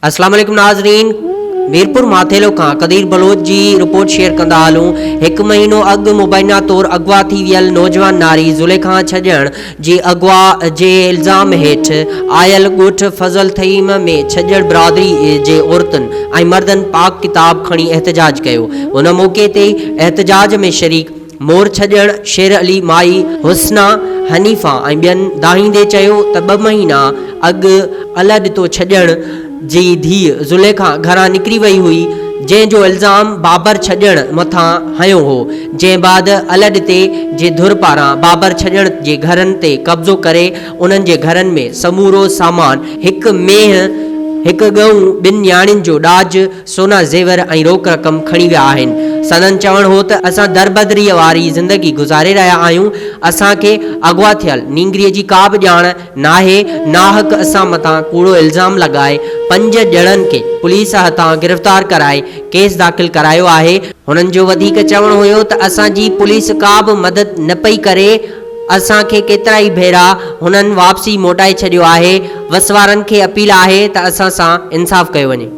अस्सलाम वालेकुम नाज़रीन, मीरपुर माथेलो का कदीर बलोच जी रिपोर्ट शेयर कंदा हलूं। एक महीनो अग मुबैना तौर अगवा थी वियल नौजवान नारी ज़ुलेखा छजण जी अगवा जे इल्ज़ाम हेठ आयल ॻोठ फज़ल थईम में छजण बिरादरी जे औरतुनि ऐं मर्दनि पाक किताब खणी एहतजाज कयो। उन मौक़े ते एहतजाज में शरीक मोर छजण शेर अली माई हुस्ना हनीफ़ा ऐं ॿियनि दाहींदे चयो त 2 महीना अॻु अल ॾितो छजण जी धीउ ज़ुलेखा घरां निकिरी वई हुई, जंहिंजो इल्ज़ाम बाबर छजण मथां हयो हो। जंहिं बाद अल ॾिते जे धुर पारां बाबर छजण जे घरनि ते कब्ज़ो करे उन्हनि जे घरनि में समूरो सामान हिकु मेंह हिकु गऊं 2 न्याणियुनि जो ॾाज सोना ज़ेवर ऐं रोक रक़म खणी विया आहिनि। सदन चवण हो त असां दरबदरीअ वारी ज़िंदगी गुज़ारे रहिया आहियूं। असांखे अगवा थियल नींगरीअ जी का बि ॼाण नाहे। नाहक असां मथां कूड़ो इल्ज़ाम लॻाए 5 ॼणनि खे पुलिस हथां गिरफ़्तार कराए केस दाख़िल करायो आहे। हुननि जो वधीक चवणु हुयो त असांजी पुलिस का बि मदद न पई करे। असांखे केतिरा ई भेरा हुननि वापसी मोटाए छॾियो आहे। वसवारनि खे अपील आहे त असां सां इंसाफ़ कयो वञे।